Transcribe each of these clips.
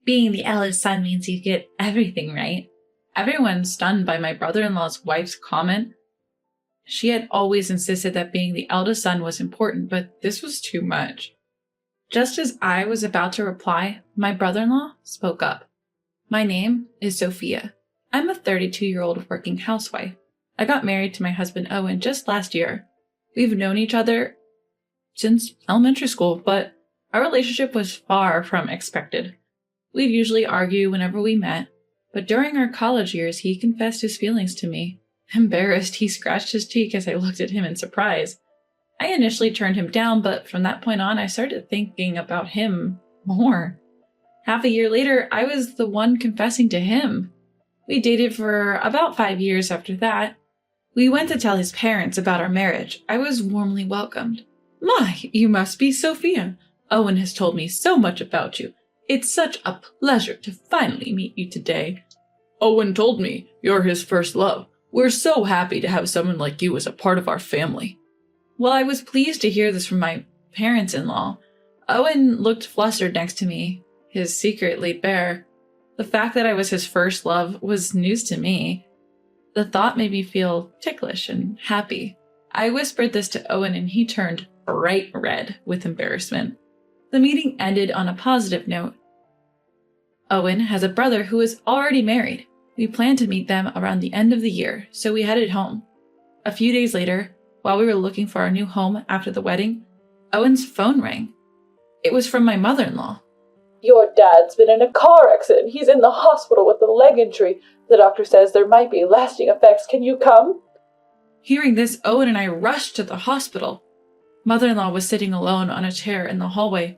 Being the eldest son means you get everything, right? Everyone's stunned by my brother-in-law's wife's comment. She had always insisted that being the eldest son was important, but this was too much. Just as I was about to reply, my brother-in-law spoke up. My name is Sophia. I'm a 32-year-old working housewife. I got married to my husband Owen just last year. We've known each other since elementary school, but our relationship was far from expected. We'd usually argue whenever we met, but during our college years, he confessed his feelings to me. Embarrassed, he scratched his cheek as I looked at him in surprise. I initially turned him down, but from that point on, I started thinking about him more. Half a year later, I was the one confessing to him. We dated for about 5 years after that. We went to tell his parents about our marriage. I was warmly welcomed. My, you must be Sophia. Owen has told me so much about you. It's such a pleasure to finally meet you today. Owen told me you're his first love. We're so happy to have someone like you as a part of our family. Well, I was pleased to hear this from my parents-in-law. Owen looked flustered next to me, his secret laid bare. The fact that I was his first love was news to me. The thought made me feel ticklish and happy. I whispered this to Owen and he turned bright red with embarrassment. The meeting ended on a positive note. Owen has a brother who is already married. We planned to meet them around the end of the year, so we headed home. A few days later, while we were looking for our new home after the wedding, Owen's phone rang. It was from my mother-in-law. Your dad's been in a car accident. He's in the hospital with a leg injury. The doctor says there might be lasting effects. Can you come? Hearing this, Owen and I rushed to the hospital. Mother-in-law was sitting alone on a chair in the hallway.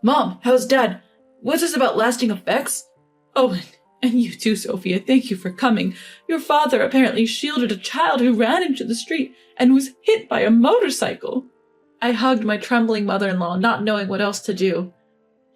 Mom, how's Dad? What's this about lasting effects? Owen, and you too, Sophia, thank you for coming. Your father apparently shielded a child who ran into the street and was hit by a motorcycle. I hugged my trembling mother-in-law, not knowing what else to do.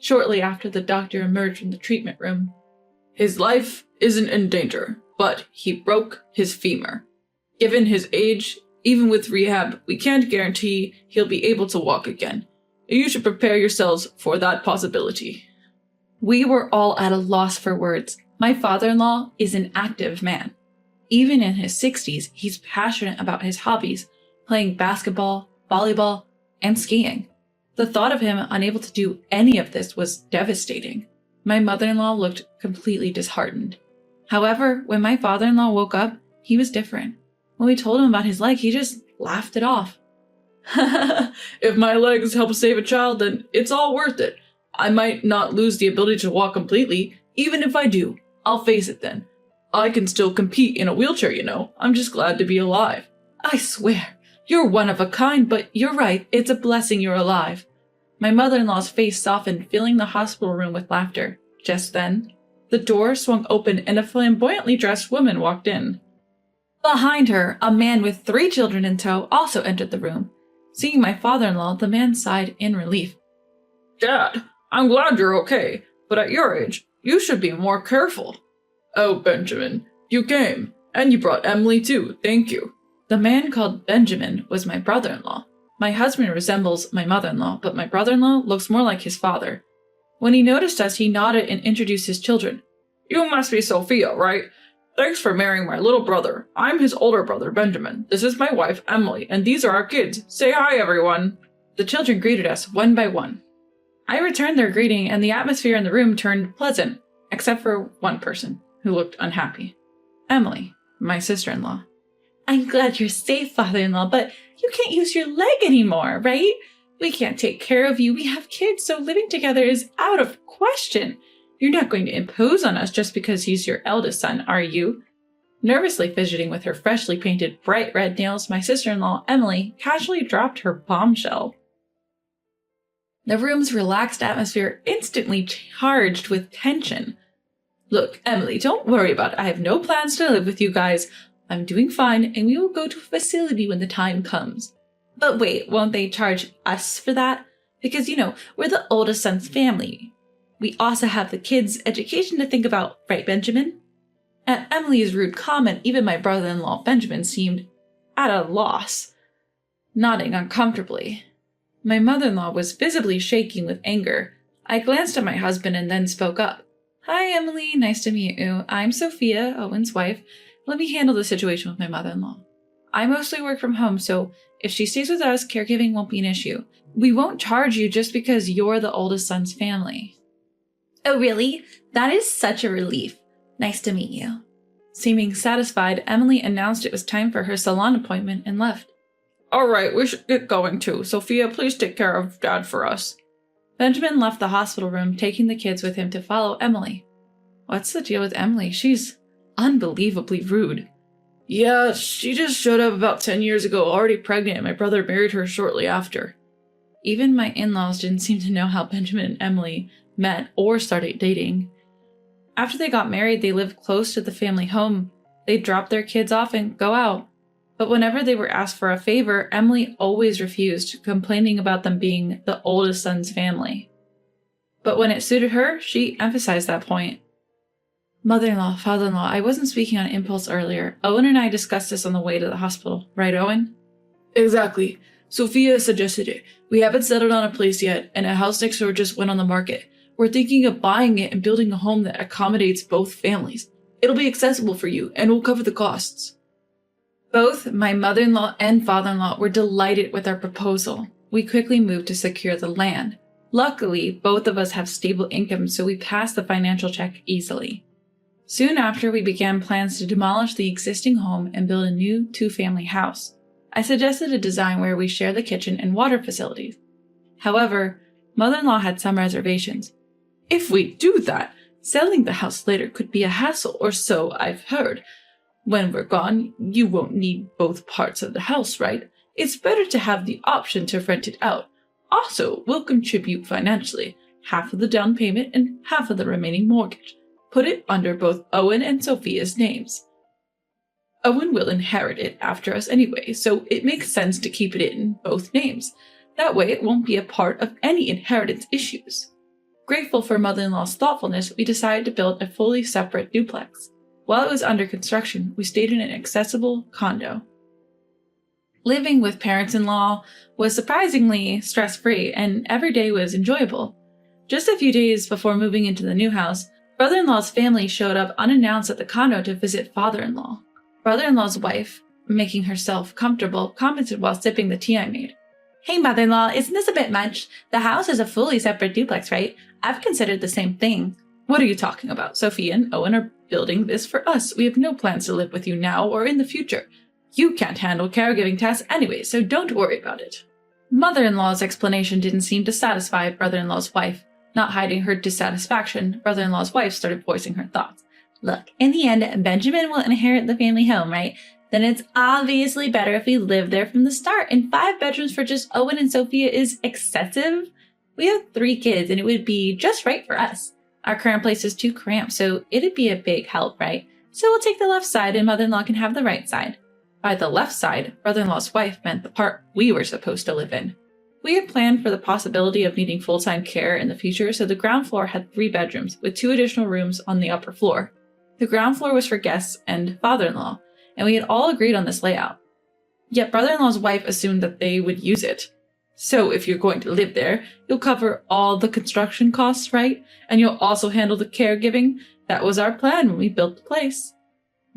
Shortly after, the doctor emerged from the treatment room. His life isn't in danger, but he broke his femur. Given his age, even with rehab, we can't guarantee he'll be able to walk again. You should prepare yourselves for that possibility. We were all at a loss for words. My father-in-law is an active man. Even in his 60s, he's passionate about his hobbies, playing basketball, volleyball, and skiing. The thought of him unable to do any of this was devastating. My mother-in-law looked completely disheartened. However, when my father-in-law woke up, he was different. When we told him about his leg, he just laughed it off. If my legs help save a child, then it's all worth it. I might not lose the ability to walk completely. Even if I do, I'll face it then. I can still compete in a wheelchair, you know. I'm just glad to be alive. I swear, you're one of a kind, but you're right, it's a blessing you're alive. My mother-in-law's face softened, filling the hospital room with laughter. Just then, the door swung open and a flamboyantly dressed woman walked in. Behind her, a man with 3 children in tow also entered the room. Seeing my father-in-law, the man sighed in relief. Dad, I'm glad you're okay, but at your age, you should be more careful. Oh, Benjamin, you came, and you brought Emily too, thank you. The man called Benjamin was my brother-in-law. My husband resembles my mother-in-law, but my brother-in-law looks more like his father. When he noticed us, he nodded and introduced his children. You must be Sophia, right? Thanks for marrying my little brother. I'm his older brother, Benjamin. This is my wife, Emily, and these are our kids. Say hi, everyone. The children greeted us one by one. I returned their greeting, and the atmosphere in the room turned pleasant, except for one person, who looked unhappy. Emily, my sister-in-law. I'm glad you're safe, father-in-law, but you can't use your leg anymore, right? We can't take care of you. We have kids, so living together is out of question. You're not going to impose on us just because he's your eldest son, are you? Nervously fidgeting with her freshly painted bright red nails, my sister-in-law, Emily, casually dropped her bombshell. The room's relaxed atmosphere instantly charged with tension. Look, Emily, don't worry about it. I have no plans to live with you guys. I'm doing fine, and we will go to a facility when the time comes. But wait, won't they charge us for that? Because, we're the oldest son's family. We also have the kids' education to think about, right, Benjamin? At Emily's rude comment, even my brother-in-law, Benjamin, seemed at a loss, nodding uncomfortably. My mother-in-law was visibly shaking with anger. I glanced at my husband and then spoke up. Hi, Emily. Nice to meet you. I'm Sophia, Owen's wife. Let me handle the situation with my mother-in-law. I mostly work from home, so if she stays with us, caregiving won't be an issue. We won't charge you just because you're the oldest son's family. Oh, really? That is such a relief. Nice to meet you. Seeming satisfied, Emily announced it was time for her salon appointment and left. All right, we should get going too. Sophia, please take care of Dad for us. Benjamin left the hospital room, taking the kids with him to follow Emily. What's the deal with Emily? She's unbelievably rude. Yeah, she just showed up about 10 years ago, already pregnant, and my brother married her shortly after. Even my in-laws didn't seem to know how Benjamin and Emily met or started dating. After they got married, they lived close to the family home. They'd drop their kids off and go out. But whenever they were asked for a favor, Emily always refused, complaining about them being the oldest son's family. But when it suited her, she emphasized that point. Mother-in-law, father-in-law, I wasn't speaking on impulse earlier. Owen and I discussed this on the way to the hospital. Right, Owen? Exactly. Sophia suggested it. We haven't settled on a place yet, and a house next door just went on the market. We're thinking of buying it and building a home that accommodates both families. It'll be accessible for you, and we'll cover the costs. Both my mother-in-law and father-in-law were delighted with our proposal. We quickly moved to secure the land. Luckily, both of us have stable income, so we passed the financial check easily. Soon after, we began plans to demolish the existing home and build a new two-family house. I suggested a design where we share the kitchen and water facilities. However, mother-in-law had some reservations. If we do that, selling the house later could be a hassle, or so I've heard. When we're gone, you won't need both parts of the house, right? It's better to have the option to rent it out. Also, we'll contribute financially, half of the down payment and half of the remaining mortgage. Put it under both Owen and Sophia's names. Owen will inherit it after us anyway, so it makes sense to keep it in both names. That way it won't be a part of any inheritance issues. Grateful for mother-in-law's thoughtfulness, we decided to build a fully separate duplex. While it was under construction, we stayed in an accessible condo. Living with parents-in-law was surprisingly stress-free, and every day was enjoyable. Just a few days before moving into the new house, brother-in-law's family showed up unannounced at the condo to visit father-in-law. Brother-in-law's wife, making herself comfortable, commented while sipping the tea I made. Hey, mother-in-law, isn't this a bit much? The house is a fully separate duplex, right? I've considered the same thing. What are you talking about? Sophia and Owen are building this for us. We have no plans to live with you now or in the future. You can't handle caregiving tasks anyway, so don't worry about it. Mother-in-law's explanation didn't seem to satisfy brother-in-law's wife. Not hiding her dissatisfaction, brother-in-law's wife started voicing her thoughts. Look, in the end, Benjamin will inherit the family home, right? Then it's obviously better if we live there from the start, and 5 bedrooms for just Owen and Sophia is excessive. We have 3 kids, and it would be just right for us. Our current place is too cramped, so it'd be a big help, right? So we'll take the left side, and mother-in-law can have the right side. By the left side, brother-in-law's wife meant the part we were supposed to live in. We had planned for the possibility of needing full-time care in the future, so the ground floor had 3 bedrooms, with 2 additional rooms on the upper floor. The ground floor was for guests and father-in-law, and we had all agreed on this layout. Yet brother-in-law's wife assumed that they would use it. So if you're going to live there, you'll cover all the construction costs, right? And you'll also handle the caregiving. That was our plan when we built the place.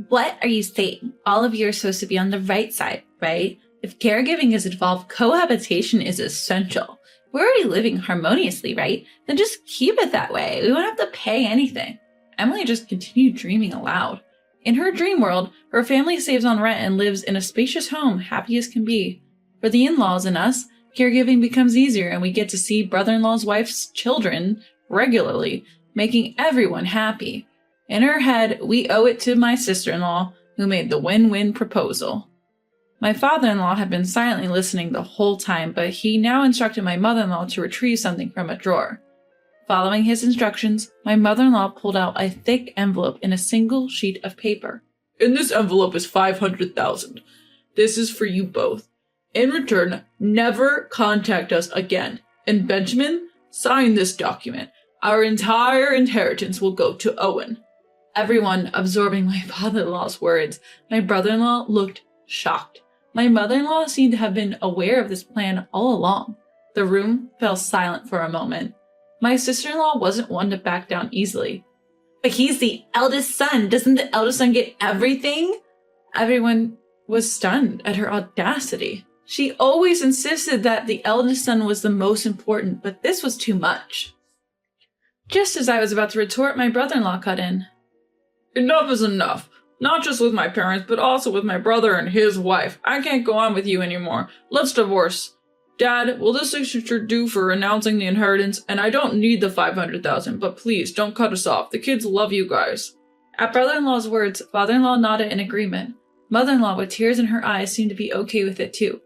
What are you saying? All of you are supposed to be on the right side, right? If caregiving is involved, cohabitation is essential. We're already living harmoniously, right? Then just keep it that way. We won't have to pay anything. Emily just continued dreaming aloud. In her dream world, her family saves on rent and lives in a spacious home, happy as can be. For the in-laws and us, caregiving becomes easier and we get to see brother-in-law's wife's children regularly, making everyone happy. In her head, we owe it to my sister-in-law, who made the win-win proposal. My father-in-law had been silently listening the whole time, but he now instructed my mother-in-law to retrieve something from a drawer. Following his instructions, my mother-in-law pulled out a thick envelope in a single sheet of paper. In this envelope is $500,000. This is for you both. In return, never contact us again. And Benjamin, sign this document. Our entire inheritance will go to Owen. Everyone absorbing my father-in-law's words, my brother-in-law looked shocked. My mother-in-law seemed to have been aware of this plan all along. The room fell silent for a moment. My sister-in-law wasn't one to back down easily. But he's the eldest son. Doesn't the eldest son get everything? Everyone was stunned at her audacity. She always insisted that the eldest son was the most important, but this was too much. Just as I was about to retort, my brother-in-law cut in. Enough is enough. Not just with my parents, but also with my brother and his wife. I can't go on with you anymore. Let's divorce. Dad, will this signature do for announcing the inheritance? And I don't need the $500,000, but please don't cut us off. The kids love you guys. At brother-in-law's words, father-in-law nodded in agreement. Mother-in-law, with tears in her eyes, seemed to be okay with it too.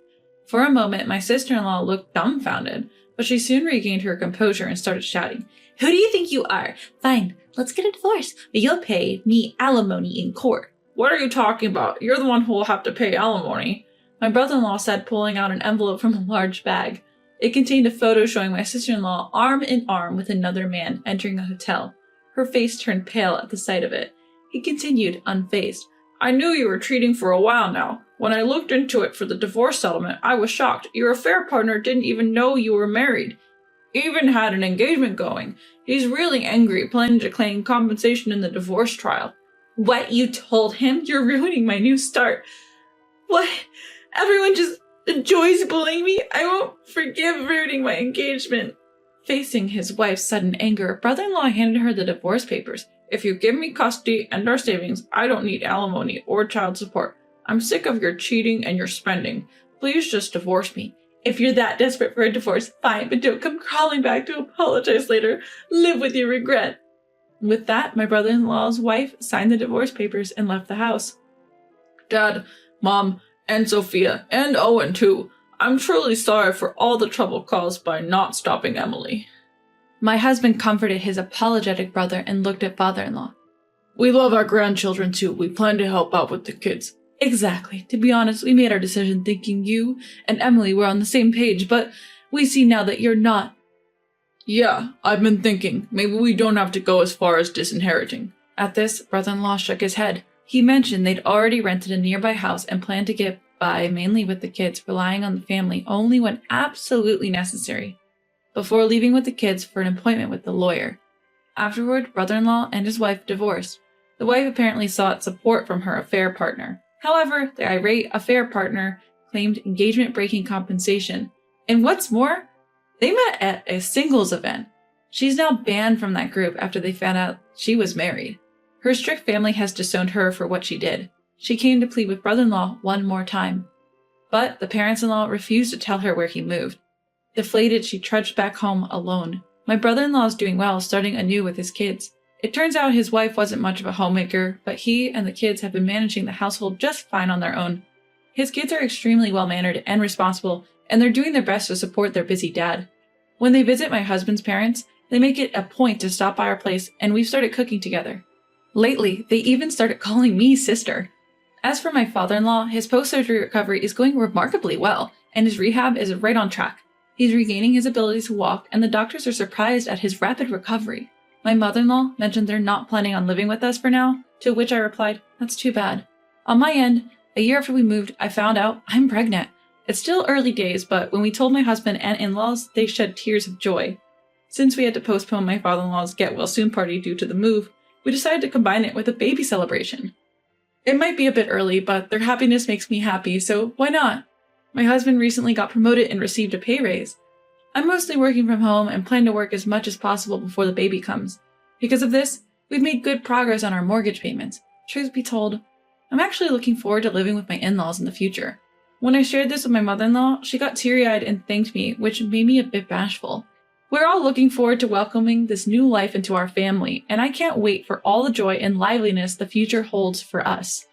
For a moment, my sister-in-law looked dumbfounded, but she soon regained her composure and started shouting. Who do you think you are? Fine, let's get a divorce, but you'll pay me alimony in court. What are you talking about? You're the one who will have to pay alimony. My brother-in-law said, pulling out an envelope from a large bag. It contained a photo showing my sister-in-law arm in arm with another man entering a hotel. Her face turned pale at the sight of it. He continued, unfazed. I knew you were cheating for a while now. When I looked into it for the divorce settlement, I was shocked. Your affair partner didn't even know you were married. Even had an engagement going. He's really angry, planning to claim compensation in the divorce trial. What, you told him? You're ruining my new start. What? Everyone just enjoys bullying me? I won't forgive ruining my engagement. Facing his wife's sudden anger, brother-in-law handed her the divorce papers. If you give me custody and our savings, I don't need alimony or child support. I'm sick of your cheating and your spending. Please just divorce me. If you're that desperate for a divorce, fine, but don't come crawling back to apologize later. Live with your regret. With that, my brother-in-law's wife signed the divorce papers and left the house. Dad, Mom, and Sophia, and Owen too. I'm truly sorry for all the trouble caused by not stopping Emily. My husband comforted his apologetic brother and looked at father-in-law. We love our grandchildren too. We plan to help out with the kids. Exactly. To be honest, we made our decision thinking you and Emily were on the same page, but we see now that you're not. Yeah, I've been thinking. Maybe we don't have to go as far as disinheriting. At this, brother-in-law shook his head. He mentioned they'd already rented a nearby house and planned to get by mainly with the kids, relying on the family only when absolutely necessary, before leaving with the kids for an appointment with the lawyer. Afterward, brother-in-law and his wife divorced. The wife apparently sought support from her affair partner. However, the irate affair partner claimed engagement-breaking compensation. And what's more, they met at a singles event. She's now banned from that group after they found out she was married. Her strict family has disowned her for what she did. She came to plead with brother-in-law one more time. But the parents-in-law refused to tell her where he moved. Deflated, she trudged back home alone. My brother-in-law is doing well, starting anew with his kids. It turns out his wife wasn't much of a homemaker, but he and the kids have been managing the household just fine on their own. His kids are extremely well-mannered and responsible, and they're doing their best to support their busy dad. When they visit my husband's parents, they make it a point to stop by our place, and we've started cooking together. Lately, they even started calling me sister. As for my father-in-law, his post-surgery recovery is going remarkably well, and his rehab is right on track. He's regaining his ability to walk, and the doctors are surprised at his rapid recovery. My mother-in-law mentioned they're not planning on living with us for now, to which I replied, that's too bad. On my end, a year after we moved, I found out I'm pregnant. It's still early days, but when we told my husband and in-laws, they shed tears of joy. Since we had to postpone my father-in-law's get-well-soon party due to the move, we decided to combine it with a baby celebration. It might be a bit early, but their happiness makes me happy, so why not? My husband recently got promoted and received a pay raise. I'm mostly working from home and plan to work as much as possible before the baby comes. Because of this, we've made good progress on our mortgage payments. Truth be told, I'm actually looking forward to living with my in-laws in the future. When I shared this with my mother-in-law, she got teary-eyed and thanked me, which made me a bit bashful. We're all looking forward to welcoming this new life into our family, and I can't wait for all the joy and liveliness the future holds for us.